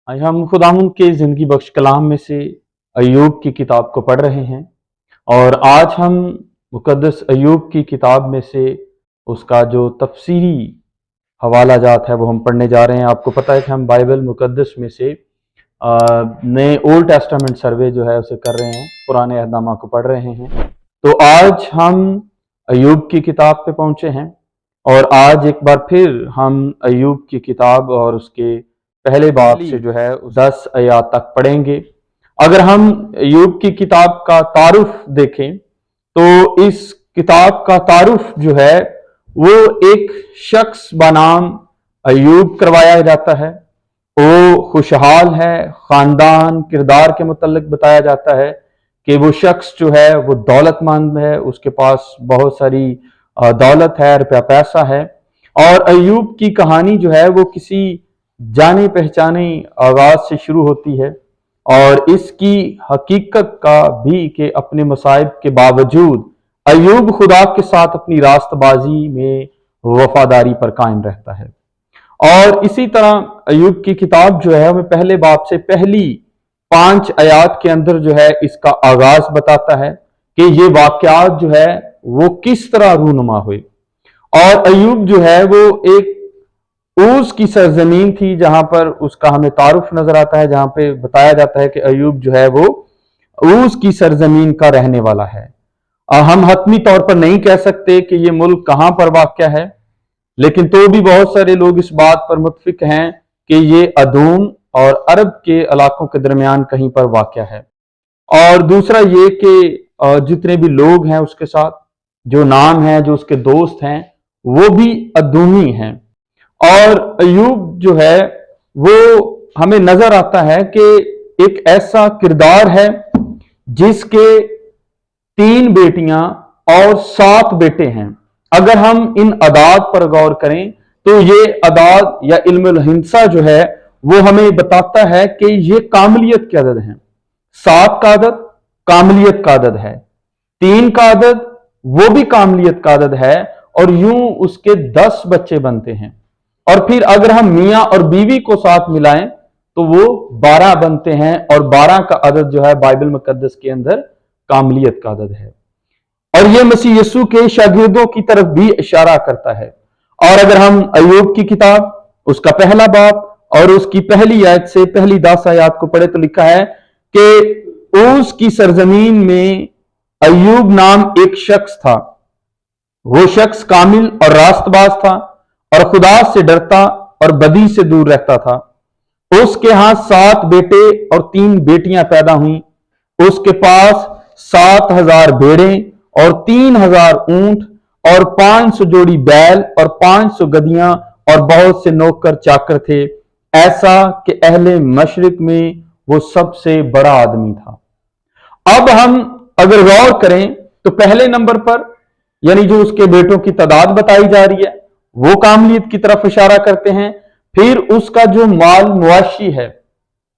आज हम खुदावंद के ज़िंदगी बख्श कलाम में से अय्यूब की किताब को पढ़ रहे हैं और आज हम मुकद्दस अय्यूब की किताब में से उसका जो तफसीरी हवाला जात है वो हम पढ़ने जा रहे हैं। आपको पता है कि हम बाइबल मुकद्दस में से नए ओल्ड टेस्टामेंट सर्वे जो है उसे कर रहे हैं, पुराने अहदनामा को पढ़ रहे हैं। तो आज हम अय्यूब की किताब पे पहुंचे हैं और आज एक बार फिर हम अय्यूब की किताब और उसके पहले बाब से जो है 10 आयत तक पढ़ेंगे। अगर हम अय्यूब की किताब का तारुफ देखें तो इस किताब का तारुफ जो है वो एक शख्स बनाम अय्यूब करवाया जाता है। वो खुशहाल है, खानदान किरदार के मुतल्लिक बताया जाता है कि वो शख्स जो है वो दौलतमंद है, उसके पास बहुत सारी दौलत है, रुपया पैसा है। और अय्यूब की कहानी जो है वो किसी जाने पहचाने आगाज से शुरू होती है और इसकी हकीकत का भी कि अपने मसाइब के बावजूद अय्यूब खुदा के साथ अपनी रास्तबाजी में वफादारी पर कायम रहता है। और इसी तरह अय्यूब की किताब जो है हमें पहले बाब से पहली 5 आयत के अंदर जो है इसका आगाज बताता है कि ये वाकयात जो है वो किस तरह रूनुमा हुए। और अय्यूब जो है वो एक ऊस की सरजमीन थी जहां पर उसका हमें तारुफ नजर आता है, जहां पे बताया जाता है कि अय्यूब जो है वो ऊस की सरजमीन का रहने वाला है। हम हतमी तौर पर नहीं कह सकते कि ये मुल्क कहां पर वाक़या है, लेकिन तो भी बहुत सारे लोग इस बात पर मुत्फिक हैं कि ये अदूम और अरब के इलाकों के दरमियान कहीं पर वाक़या है। और दूसरा ये कि जितने भी लोग हैं उसके साथ जो नाम है, जो उसके दोस्त हैं, वो भी अदूमी हैं। और अय्यूब जो है वो हमें नजर आता है कि एक ऐसा किरदार है जिसके 3 बेटियां और 7 बेटे हैं। अगर हम इन अदाद पर गौर करें तो ये अदाद या इल्मुल हिंसा जो है वो हमें बताता है कि ये कामलियत के अदद हैं। 7 का अदद कामलियत का अदद है, 3 का अदद वो भी कामलियत का अदद है, और यूं उसके 10 बच्चे बनते हैं। और फिर अगर हम मियां और बीवी को साथ मिलाएं तो वो 12 बनते हैं, और 12 का अदद जो है बाइबल मुकद्दस के अंदर कामलियत का अदद है। और ये मसीह यीशु के शागिर्दों की तरफ भी इशारा करता है। और अगर हम अय्यूब की किताब उसका पहला बाब और उसकी पहली आयत से पहली 10 आयत को पढ़े तो लिखा है कि ऊस की सरजमीन में अय्यूब नाम एक शख्स था। वो शख्स कामिल और रास्तबाज था और खुदा से डरता और बदी से दूर रहता था। उसके यहां 7 बेटे और 3 बेटियां पैदा हुई। उसके पास 7,000 भेड़ें और 3,000 ऊंट और 500 जोड़ी बैल और 500 गधियां और बहुत से नौकर चाकर थे, ऐसा कि अहले मशरिक में वो सबसे बड़ा आदमी था। अब हम अगर गौर करें तो पहले नंबर पर यानी जो उसके बेटों की तादाद बताई जा रही है वो कामलियत की तरफ इशारा करते हैं। फिर उसका जो माल मुआशी है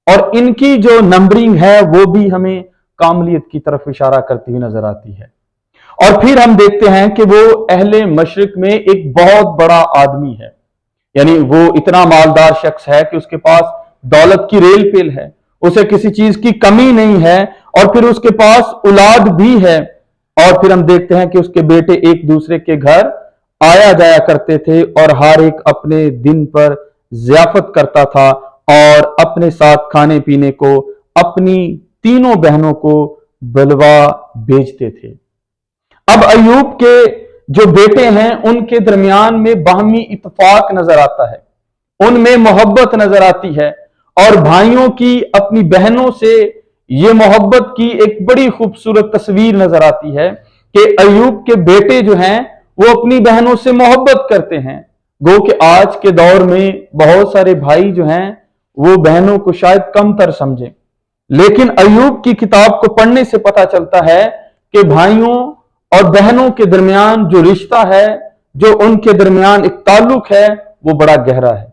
और इनकी जो नंबरिंग है वो भी हमें कामलियत की तरफ इशारा करती हुई नजर आती है। और फिर हम देखते हैं कि वो अहले मशरिक में एक बहुत बड़ा आदमी है, यानी वो इतना मालदार शख्स है कि उसके पास दौलत की रेल पेल है, उसे किसी चीज की कमी नहीं है, और फिर उसके पास औलाद भी है। और फिर हम देखते हैं कि उसके बेटे एक दूसरे के घर आया जाया करते थे और हर एक अपने दिन पर ज़ियाफत करता था और अपने साथ खाने पीने को अपनी तीनों बहनों को बलवा भेजते थे। अब अय्यूब के जो बेटे हैं उनके दरमियान में बाहमी इत्तेफाक नजर आता है, उनमें मोहब्बत नजर आती है, और भाइयों की अपनी बहनों से ये मोहब्बत की एक बड़ी खूबसूरत तस्वीर नजर आती है कि अय्यूब के बेटे जो हैं वो अपनी बहनों से मोहब्बत करते हैं। गो कि आज के दौर में बहुत सारे भाई जो हैं वो बहनों को शायद कमतर समझें, लेकिन अय्यूब की किताब को पढ़ने से पता चलता है कि भाइयों और बहनों के दरमियान जो रिश्ता है, जो उनके दरमियान एक ताल्लुक है, वो बड़ा गहरा है।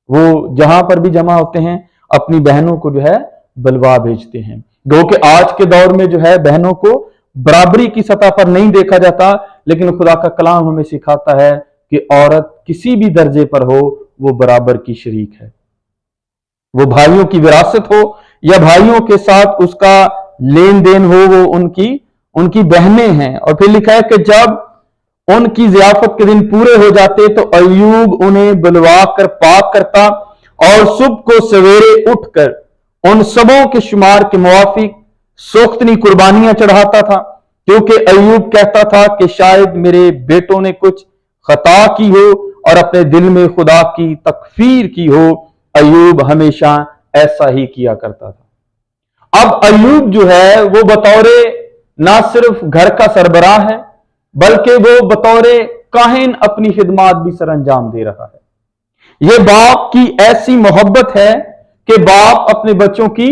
वो जहां पर भी जमा होते हैं अपनी बहनों को जो है बलवा भेजते हैं। गो कि आज के दौर में जो है बहनों को बराबरी की सतह पर नहीं देखा जाता, लेकिन खुदा का कलाम हमें सिखाता है कि औरत किसी भी दर्जे पर हो वो बराबर की शरीक है। वो भाइयों की विरासत हो या भाइयों के साथ उसका लेन देन हो, वो उनकी बहनें हैं। और फिर लिखा है कि जब उनकी ज़ियाफत के दिन पूरे हो जाते तो अय्यूब उन्हें बुलवा कर पाक करता और सुबह को सवेरे उठकर उन सबों के शुमार के मुवाफिक सोख्तनी कुर्बानियां चढ़ाता था, क्योंकि अय्यूब कहता था कि शायद मेरे बेटों ने कुछ खता की हो और अपने दिल में खुदा की तकफीर की हो। अय्यूब हमेशा ऐसा ही किया करता था। अब अय्यूब जो है वो बतौरे ना सिर्फ घर का सरबराह है, बल्कि वो बतौरे काहिन अपनी खिदमत भी सर अंजाम दे रहा है। यह बाप की ऐसी मोहब्बत है कि बाप अपने बच्चों की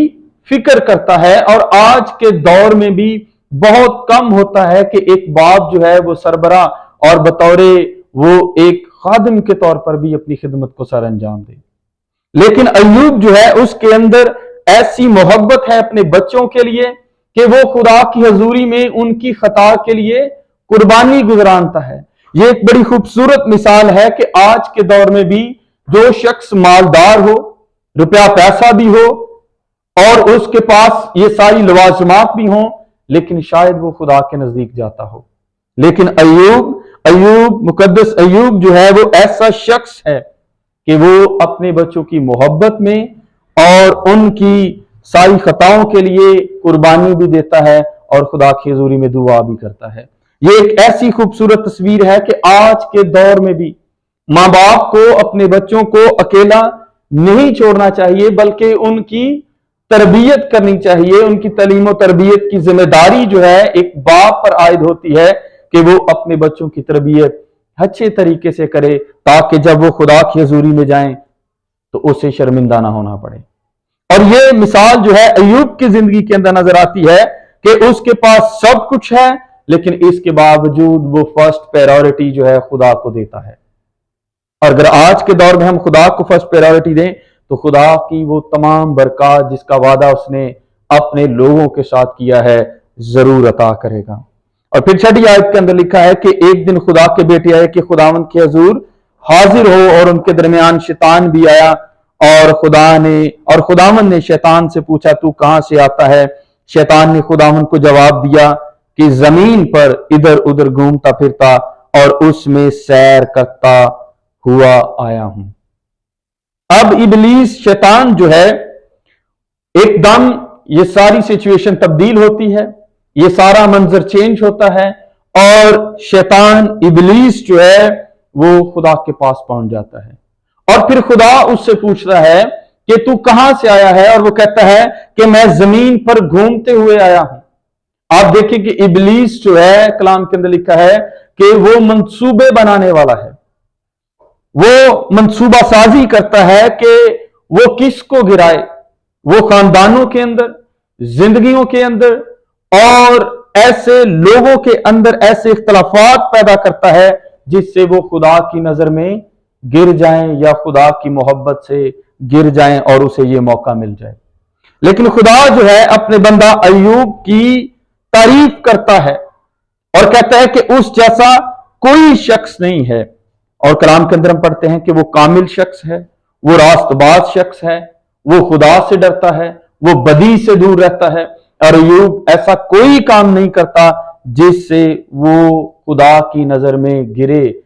फिक्र करता है, और आज के दौर में भी बहुत कम होता है कि एक बाप जो है वो सरबराह और बतौरे वो एक खादिम के तौर पर भी अपनी खिदमत को सर अंजाम दे। लेकिन अय्यूब जो है उसके अंदर ऐसी मोहब्बत है अपने बच्चों के लिए कि वो खुदा की हजूरी में उनकी खता के लिए कुर्बानी गुजरानता है। ये एक बड़ी खूबसूरत मिसाल है कि आज के दौर में भी जो शख्स मालदार हो, रुपया पैसा भी हो और उसके पास ये सारी लवाजमात भी हों, लेकिन शायद वो खुदा के नजदीक जाता हो। लेकिन अय्यूब मुकद्दस अय्यूब जो है वो ऐसा शख्स है कि वो अपने बच्चों की मोहब्बत में और उनकी सारी खताओं के लिए कुर्बानी भी देता है और खुदा की हजूरी में दुआ भी करता है। ये एक ऐसी खूबसूरत तस्वीर है कि आज के दौर में भी माँ बाप को अपने बच्चों को अकेला नहीं छोड़ना चाहिए, बल्कि उनकी तरबियत करनी चाहिए। उनकी तालीम और तरबियत की जिम्मेदारी जो है एक बाप पर आयद होती है कि वो अपने बच्चों की तरबियत अच्छे तरीके से करे, ताकि जब वो खुदा की हजूरी में जाएं तो उसे शर्मिंदा ना होना पड़े। और ये मिसाल जो है अय्यूब की जिंदगी के अंदर नजर आती है कि उसके पास सब कुछ है, लेकिन इसके बावजूद वो फर्स्ट प्रायोरिटी जो है खुदा को देता है। और अगर आज के दौर में हम खुदा को फर्स्ट प्रायोरिटी दें तो खुदा की वो तमाम बरकत जिसका वादा उसने अपने लोगों के साथ किया है जरूर अता करेगा। और फिर छठी आयत के अंदर लिखा है कि एक दिन खुदा के बेटे आए कि खुदावंद के हजूर हाजिर हो, और उनके दरमियान शैतान भी आया और खुदावंद ने शैतान से पूछा तू कहां से आता है? शैतान ने खुदावंद को जवाब दिया कि जमीन पर इधर उधर घूमता फिरता और उसमें सैर करता हुआ आया हूं। अब इबलीस शैतान जो है एकदम ये सारी सिचुएशन तब्दील होती है, ये सारा मंजर चेंज होता है और शैतान इबलीस जो है वो खुदा के पास पहुंच जाता है। और फिर खुदा उससे पूछता है कि तू कहां से आया है? और वो कहता है कि मैं जमीन पर घूमते हुए आया हूं। आप देखिए कि इबलीस जो है कलाम के अंदर लिखा है कि वो मंसूबे बनाने वाला है, वो मंसूबा साजी करता है कि वो किसको गिराए। वो खानदानों के अंदर, जिंदगियों के अंदर और ऐसे लोगों के अंदर ऐसे इख्तलाफात पैदा करता है जिससे वो खुदा की नजर में गिर जाएं या खुदा की मोहब्बत से गिर जाएं और उसे ये मौका मिल जाए। लेकिन खुदा जो है अपने बंदा अय्यूब की तारीफ करता है और कहता है कि उस जैसा कोई शख्स नहीं है। और कलाम के अंदर हम पढ़ते हैं कि वो कामिल शख्स है, वो रास्तबाज शख्स है, वो खुदा से डरता है, वो बदी से दूर रहता है। और अय्यूब ऐसा कोई काम नहीं करता जिससे वो खुदा की नजर में गिरे,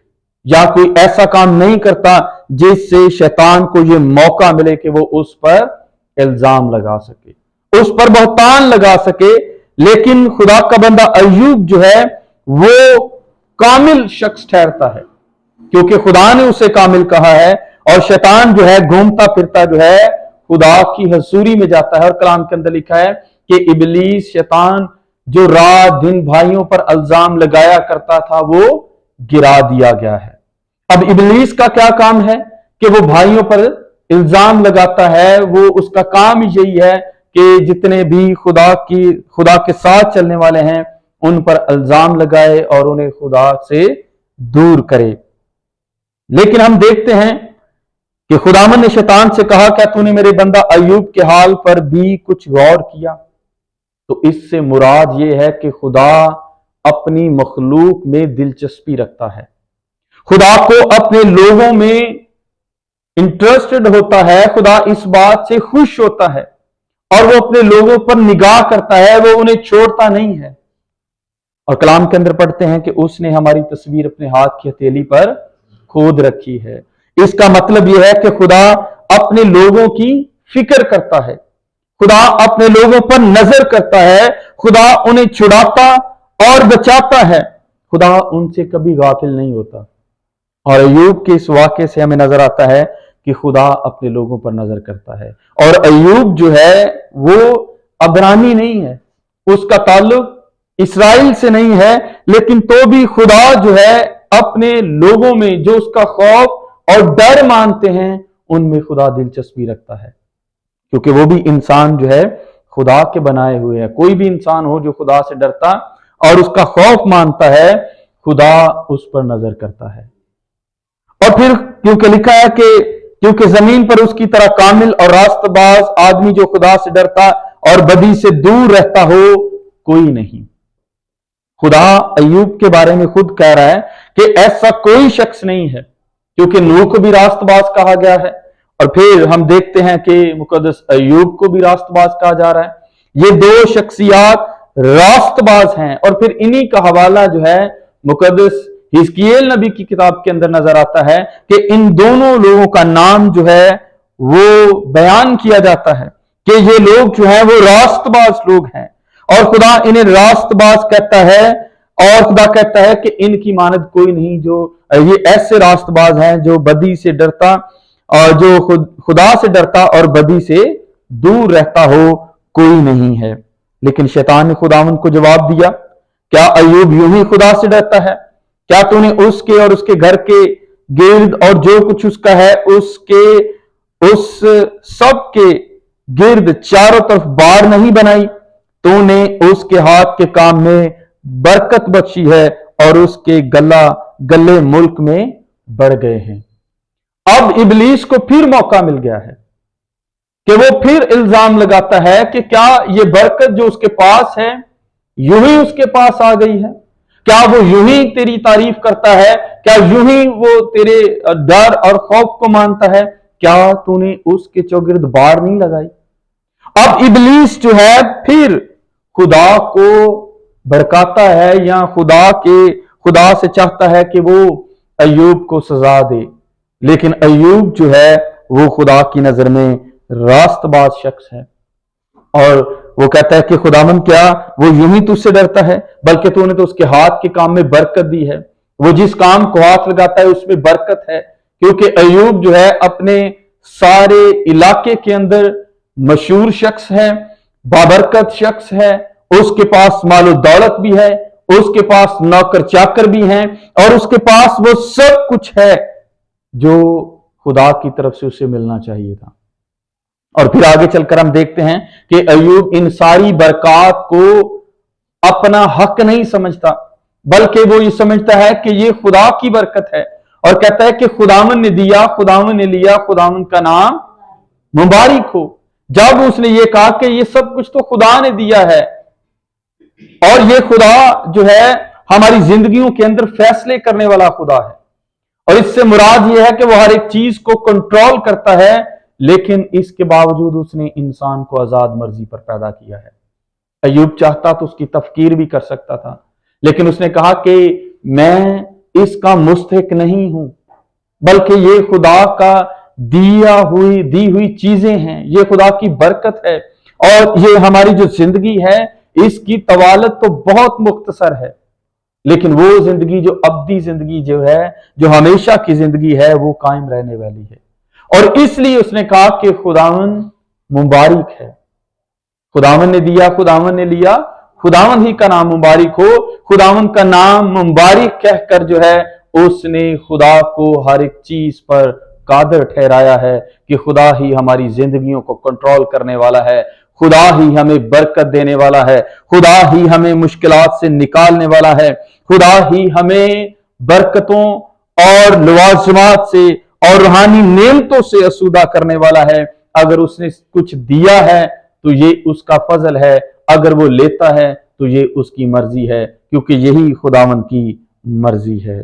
या कोई ऐसा काम नहीं करता जिससे शैतान को ये मौका मिले कि वो उस पर इल्जाम लगा सके, उस पर बहतान लगा सके। लेकिन खुदा का बंदा अय्यूब जो है वो कामिल शख्स ठहरता है क्योंकि खुदा ने उसे कामिल कहा है। और शैतान जो है घूमता फिरता जो है खुदा की हजूरी में जाता है। और कलाम के अंदर लिखा है कि इबलीस शैतान जो रात दिन भाइयों पर इल्जाम लगाया करता था वो गिरा दिया गया है। अब इबलीस का क्या काम है कि वो भाइयों पर इल्जाम लगाता है। वो उसका काम ही यही है कि जितने भी खुदा के साथ चलने वाले हैं उन पर इल्जाम लगाए और उन्हें खुदा से दूर करे। लेकिन हम देखते हैं कि खुदावन ने शैतान से कहा क्या तूने मेरे बंदा अय्यूब के हाल पर भी कुछ गौर किया? तो इससे मुराद यह है कि खुदा अपनी मखलूक में दिलचस्पी रखता है। खुदा को अपने लोगों में इंटरेस्टेड होता है, खुदा इस बात से खुश होता है और वो अपने लोगों पर निगाह करता है, वो उन्हें छोड़ता नहीं है। और कलाम के अंदर पढ़ते हैं कि उसने हमारी तस्वीर अपने हाथ की हथेली पर खोद रखी है। इसका मतलब यह है कि खुदा अपने लोगों की फिक्र करता है, खुदा अपने लोगों पर नजर करता है, खुदा उन्हें छुड़ाता और बचाता है, खुदा उनसे कभी गाफिल नहीं होता। और अय्यूब के इस वाक्य से हमें नजर आता है कि खुदा अपने लोगों पर नजर करता है। और अय्यूब जो है वो अबरानी नहीं है, उसका ताल्लुक इस्राइल से नहीं है, लेकिन तो भी खुदा जो है अपने लोगों में जो उसका खौफ और डर मानते हैं उनमें खुदा दिलचस्पी रखता है, क्योंकि वो भी इंसान जो है खुदा के बनाए हुए हैं। कोई भी इंसान हो जो खुदा से डरता और उसका खौफ मानता है, खुदा उस पर नजर करता है। और फिर क्योंकि लिखा है कि क्योंकि जमीन पर उसकी तरह कामिल और रास्तबाज आदमी जो खुदा से डरता और बदी से दूर रहता हो कोई नहीं। खुदा अय्यूब के बारे में खुद कह रहा है कि ऐसा कोई शख्स नहीं है, क्योंकि नूह को भी रास्तबाज कहा गया है और फिर हम देखते हैं कि मुकद्दस अय्यूब को भी रास्तबाज कहा जा रहा है। ये दो शख्सियात रास्तबाज हैं। और फिर इन्हीं का हवाला जो है मुकद्दस हिजकियेल नबी की किताब के अंदर नजर आता है कि इन दोनों लोगों का नाम जो है वो बयान किया जाता है कि ये लोग जो है वो रास्तबाज लोग हैं और खुदा इन्हें रास्तबाज कहता है। और खुदा कहता है कि इनकी मानद कोई नहीं, जो ये ऐसे रास्तबाज हैं जो बदी से डरता और जो खुदा से डरता और बदी से दूर रहता हो कोई नहीं है। लेकिन शैतान ने खुदावंद को जवाब दिया, क्या अय्यूब यूं ही खुदा से डरता है? क्या तूने उसके और उसके घर के गिर्द और जो कुछ उसका है उसके उस सब के गिर्द चारों तरफ बाड़ नहीं बनाई? तूने उसके हाथ के काम में बरकत बख्शी है और उसके गले मुल्क में बढ़ गए हैं। अब इबलीस को फिर मौका मिल गया है कि वो फिर इल्जाम लगाता है कि क्या ये बरकत जो उसके पास है यूं ही उसके पास आ गई है? क्या वो यूं ही तेरी तारीफ करता है? क्या यूं ही वो तेरे डर और खौफ को मानता है? क्या तूने उसके चौगिर्द बाड़ नहीं लगाई? अब इबलीस जो है फिर खुदा को भड़काता है या खुदा से चाहता है कि वो अय्यूब को सजा दे, लेकिन अय्यूब जो है वो खुदा की नजर में रास्तबाज शख्स है। और वो कहता है कि खुदावंद क्या वो यूं ही तुझसे डरता है, बल्कि तूने तो उसके हाथ के काम में बरकत दी है। वो जिस काम को हाथ लगाता है उसमें बरकत है, क्योंकि अय्यूब जो है अपने सारे इलाके के अंदर मशहूर शख्स है, बाबरकत शख्स है, उसके पास मालो दौलत भी है, उसके पास नौकर चाकर भी हैं और उसके पास वो सब कुछ है जो खुदा की तरफ से उसे मिलना चाहिए था। और फिर आगे चलकर हम देखते हैं कि अय्यूब इन सारी बरकत को अपना हक नहीं समझता, बल्कि वो ये समझता है कि ये खुदा की बरकत है और कहता है कि खुदावन ने दिया, खुदावन ने लिया, खुदावन का नाम मुबारक हो। जब उसने ये कहा कि ये सब कुछ तो खुदा ने दिया है और ये खुदा जो है हमारी जिंदगियों के अंदर फैसले करने वाला खुदा है, और इससे मुराद ये है कि वो हर एक चीज को कंट्रोल करता है, लेकिन इसके बावजूद उसने इंसान को आजाद मर्जी पर पैदा किया है। अय्यूब चाहता तो उसकी तफकीर भी कर सकता था, लेकिन उसने कहा कि मैं इसका मुस्तहिक नहीं हूं, बल्कि ये खुदा का दी हुई चीजें हैं, ये खुदा की बरकत है और ये हमारी जो जिंदगी है इसकी तवालत तो बहुत मुख्तसर है, लेकिन वो जिंदगी जो अब्दी जिंदगी जो है, जो हमेशा की जिंदगी है, वो कायम रहने वाली है। और इसलिए उसने कहा कि खुदावन मुबारक है, खुदावन ने दिया, खुदावन ने लिया, खुदावन ही का नाम मुबारक हो। खुदावन का नाम मुबारक कहकर जो है उसने खुदा को हर एक चीज पर कादर ठहराया है कि खुदा ही हमारी जिंदगियों को कंट्रोल करने वाला है, खुदा ही हमें बरकत देने वाला है, खुदा ही हमें मुश्किलात से निकालने वाला है, खुदा ही हमें बरकतों और लवाजमात से और रूहानी नेमतों से असुदा करने वाला है। अगर उसने कुछ दिया है तो ये उसका फजल है, अगर वो लेता है तो ये उसकी मर्जी है, क्योंकि यही खुदावंद की मर्जी है।